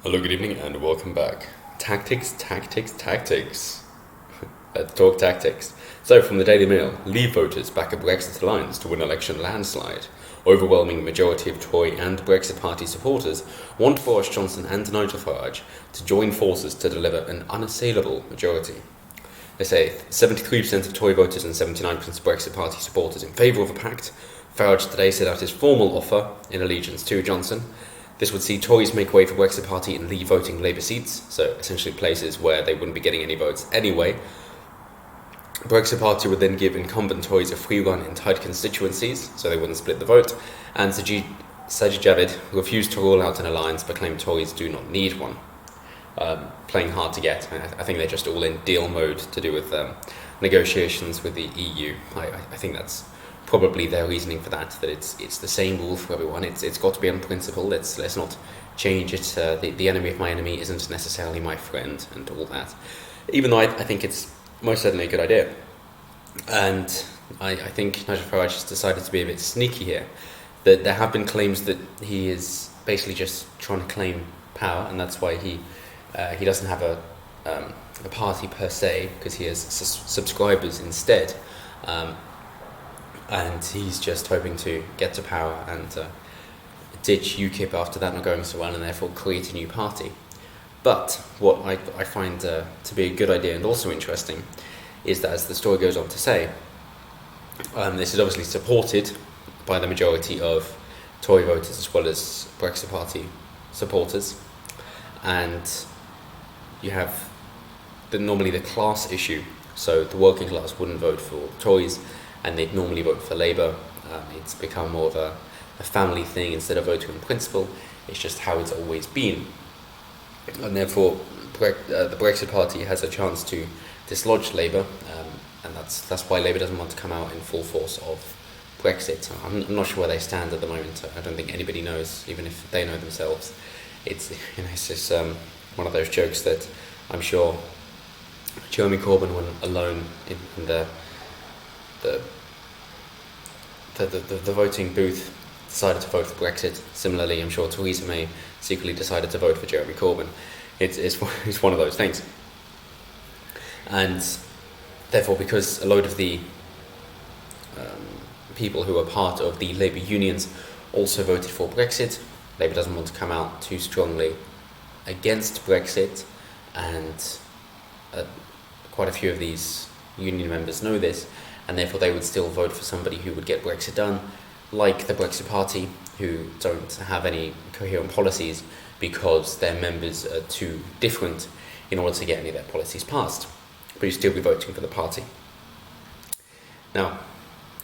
Hello, good evening, and welcome back. Tactics. Let's talk tactics. So, from the Daily Mail, Leave voters back a Brexit alliance to win election landslide. Overwhelming majority of Tory and Brexit Party supporters want Boris Johnson and Nigel Farage to join forces to deliver an unassailable majority. They say 73% of Tory voters and 79% of Brexit Party supporters in favour of a pact. Farage today set out his formal offer in allegiance to Johnson. This would see Tories make way for Brexit Party in Leave voting Labour seats, so essentially places where they wouldn't be getting any votes anyway. Brexit Party would then give incumbent Tories a free run in tight constituencies, so they wouldn't split the vote, and Sajid Javid refused to rule out an alliance but claimed Tories do not need one. Playing hard to get. I think they're just all in deal mode to do with negotiations with the EU. I think that's probably their reasoning for that it's the same rule for everyone. It's got to be on principle. Let's not change it. The enemy of my enemy isn't necessarily my friend, and all that. Even though I think it's most certainly a good idea, and I think Nigel Farage has decided to be a bit sneaky here. That there have been claims that he is basically just trying to claim power, and that's why he doesn't have a party per se, because he has subscribers instead. And he's just hoping to get to power and ditch UKIP after that not going so well, and therefore create a new party. But what I find to be a good idea and also interesting is that, as the story goes on to say, this is obviously supported by the majority of Tory voters as well as Brexit Party supporters, and you have normally the class issue. So the working class wouldn't vote for Tories, and they'd normally vote for Labour. It's become more of a family thing instead of voting on principle. It's just how it's always been. And therefore, the Brexit Party has a chance to dislodge Labour, and that's why Labour doesn't want to come out in full force of Brexit. I'm not sure where they stand at the moment. I don't think anybody knows, even if they know themselves. It's just one of those jokes that I'm sure Jeremy Corbyn, when alone in the voting booth, decided to vote for Brexit. Similarly, I'm sure Theresa May secretly decided to vote for Jeremy Corbyn. It's one of those things. And therefore, because a load of the people who are part of the Labour unions also voted for Brexit, Labour doesn't want to come out too strongly against Brexit, and quite a few of these union members know this, and therefore they would still vote for somebody who would get Brexit done, like the Brexit Party, who don't have any coherent policies because their members are too different in order to get any of their policies passed. But you still be voting for the party. Now,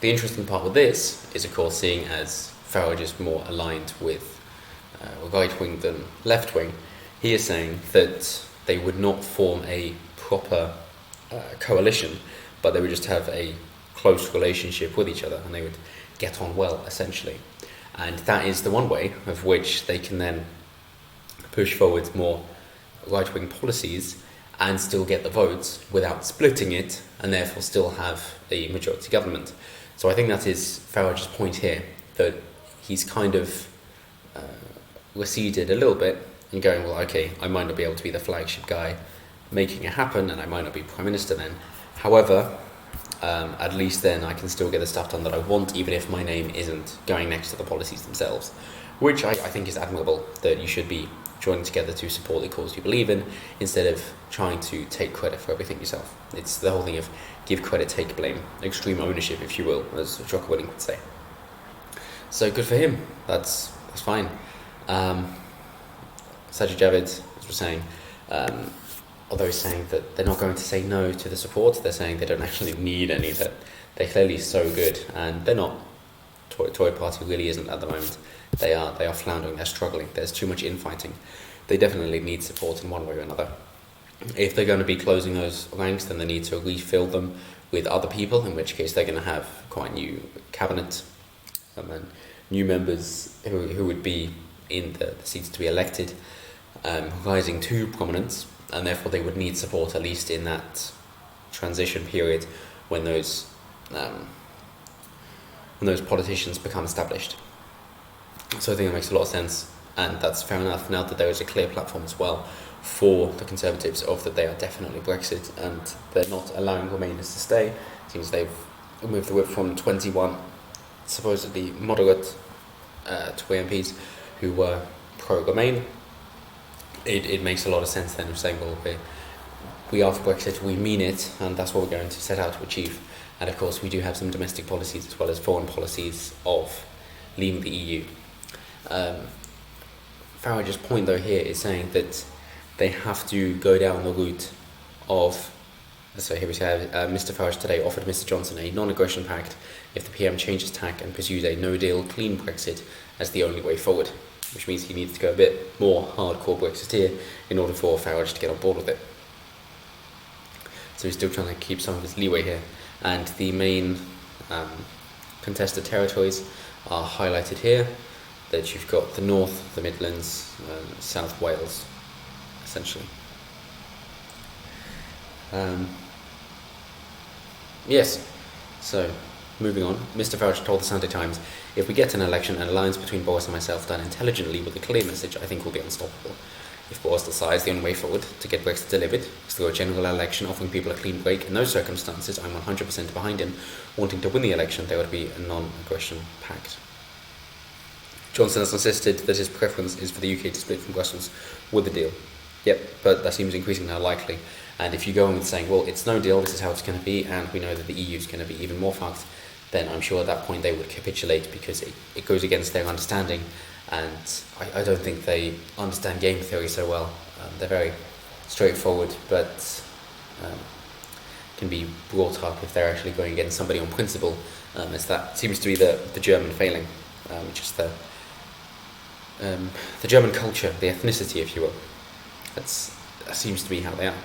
the interesting part with this is, of course, seeing as Farage is more aligned with right-wing than left-wing, he is saying that they would not form a proper coalition, but they would just have a close relationship with each other, and they would get on well, essentially. And that is the one way of which they can then push forward more right-wing policies and still get the votes without splitting it, and therefore still have a majority government. So I think that is Farage's point here, that he's kind of receded a little bit and going, well, okay, I might not be able to be the flagship guy making it happen, and I might not be Prime Minister then. However, at least then I can still get the stuff done that I want, even if my name isn't going next to the policies themselves, which I think is admirable, that you should be joining together to support the cause you believe in, instead of trying to take credit for everything yourself. It's the whole thing of give credit, take blame, extreme ownership, if you will, as Jocko Willink would say. So good for him, that's fine. Sajid Javid, as we're saying, although he's saying that they're not going to say no to the support, they're saying they don't actually need any, that they're clearly so good, and they're not. Tory Party really isn't at the moment. They are floundering, they're struggling, there's too much infighting. They definitely need support in one way or another. If they're going to be closing those ranks, then they need to refill them with other people, in which case they're going to have quite a new cabinet, and new members who would be in the seats to be elected, rising to prominence, and therefore they would need support at least in that transition period when those politicians become established. So I think that makes a lot of sense. and that's fair enough now that there is a clear platform as well for the Conservatives of that they are definitely Brexit and they're not allowing Remainers to stay. It seems they've moved the whip from 21 supposedly moderate Tory MPs who were pro-Remain. It makes a lot of sense then of saying, well, we are for Brexit, we mean it, and that's what we're going to set out to achieve. And of course we do have some domestic policies as well as foreign policies of leaving the EU. Farage's point though here is saying that they have to go down the route of, so here we have Mr Farage today offered Mr Johnson a non-aggression pact if the PM changes tack and pursues a no-deal clean Brexit as the only way forward, which means he needs to go a bit more hardcore Brexiteer in order for Farage to get on board with it. So he's still trying to keep some of his leeway here, and the main contested territories are highlighted here, that you've got the North, the Midlands, South Wales, essentially. Yes, so moving on, Mr Farage told the Sunday Times, if we get an election, an alliance between Boris and myself done intelligently with a clear message, I think we'll be unstoppable. If Boris decides the only way forward to get Brexit delivered is through a general election offering people a clean break, in those circumstances I'm 100% behind him. Wanting to win the election, there would be a non-aggression pact. Johnson has insisted that his preference is for the UK to split from Brussels with a deal. Yep, but that seems increasingly unlikely. And if you go on with saying, well, it's no deal, this is how it's going to be, and we know that the EU is going to be even more fucked, then I'm sure at that point they would capitulate because it goes against their understanding. And I don't think they understand game theory so well. They're very straightforward, but can be brought up if they're actually going against somebody on principle, as that seems to be the German failing, which is the German culture, the ethnicity, if you will. That seems to be how they are.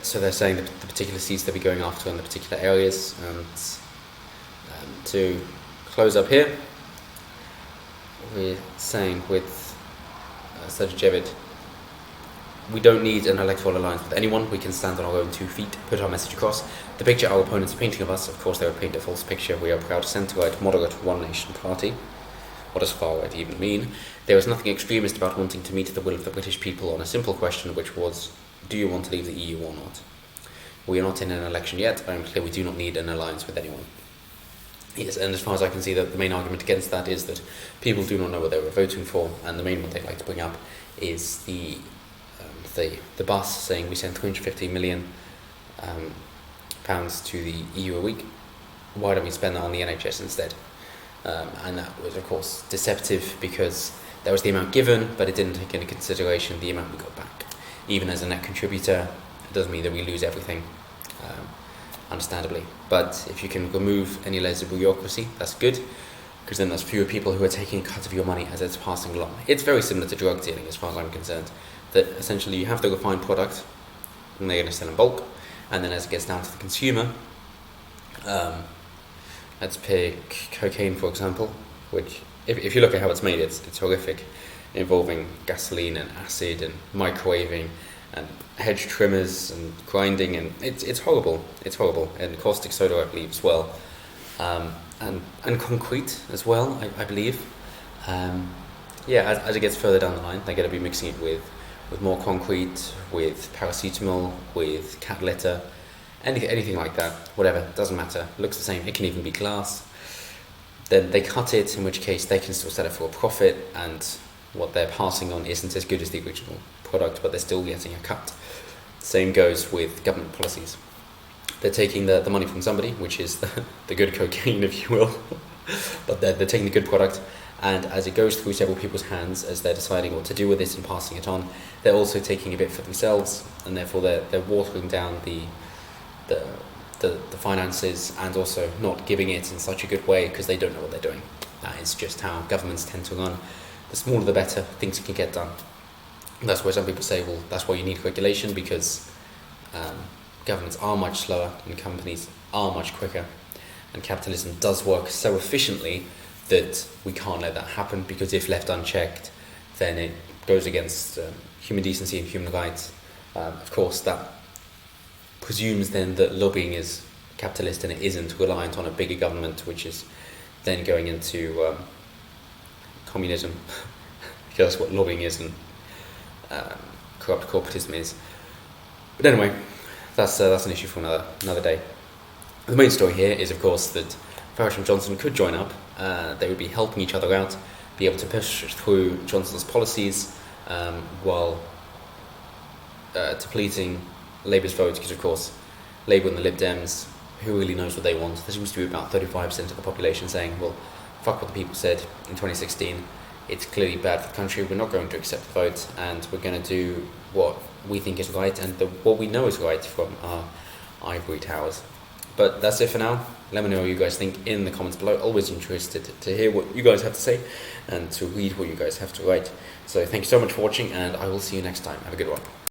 So they're saying the particular seats they'll be going after in the particular areas. And to close up here, we're saying with Sajid, we don't need an electoral alliance with anyone. We can stand on our own 2 feet, put our message across. The picture our opponents are painting of us, of course they would paint a false picture. We are proud centre-right, moderate, one-nation party. What does far-right even mean? There is nothing extremist about wanting to meet the will of the British people on a simple question, which was, do you want to leave the EU or not? We are not in an election yet. I am clear we do not need an alliance with anyone. Yes, and as far as I can see, the main argument against that is that people do not know what they were voting for, and the main one they like to bring up is the bus saying we send 350 million pounds to the EU a week. Why don't we spend that on the NHS instead? And that was, of course, deceptive because that was the amount given, but it didn't take into consideration the amount we got back. Even as a net contributor, it doesn't mean that we lose everything, understandably. But if you can remove any layers of bureaucracy, that's good, because then there's fewer people who are taking a cut of your money as it's passing along. It's very similar to drug dealing as far as I'm concerned, that essentially you have the refined product, and they're going to sell in bulk, and then as it gets down to the consumer, let's pick cocaine, for example, which, if you look at how it's made, it's horrific, involving gasoline and acid and microwaving and hedge trimmers and grinding, and it's horrible. It's horrible, and caustic soda, I believe, as well, and concrete as well, I believe. As it gets further down the line, they're going to be mixing it with more concrete, with paracetamol, with cat litter. Anything like that, whatever, doesn't matter, looks the same, it can even be glass. Then they cut it, in which case they can still sell it for a profit, and what they're passing on isn't as good as the original product, but they're still getting a cut. Same goes with government policies. They're taking the money from somebody, which is the good cocaine, if you will, but they're taking the good product, and as it goes through several people's hands, as they're deciding what to do with it and passing it on, they're also taking a bit for themselves, and therefore they're watering down the finances, and also not giving it in such a good way because they don't know what they're doing. That is just how governments tend to run. The smaller the better, things can get done. And that's why some people say, well, that's why you need regulation, because governments are much slower and companies are much quicker, and capitalism does work so efficiently that we can't let that happen, because if left unchecked, then it goes against human decency and human rights. Of course, that presumes then that lobbying is capitalist and it isn't reliant on a bigger government, which is then going into communism, because that's what lobbying is and corrupt corporatism is. But anyway, that's an issue for another day. The main story here is, of course, that Farage and Johnson could join up. They would be helping each other out, be able to push through Johnson's policies while depleting Labour's vote, because, of course, Labour and the Lib Dems, who really knows what they want? There seems to be about 35% of the population saying, well, fuck what the people said in 2016. It's clearly bad for the country. We're not going to accept the vote, and we're going to do what we think is right and what we know is right from our ivory towers. But that's it for now. Let me know what you guys think in the comments below. Always interested to hear what you guys have to say and to read what you guys have to write. So thank you so much for watching, and I will see you next time. Have a good one.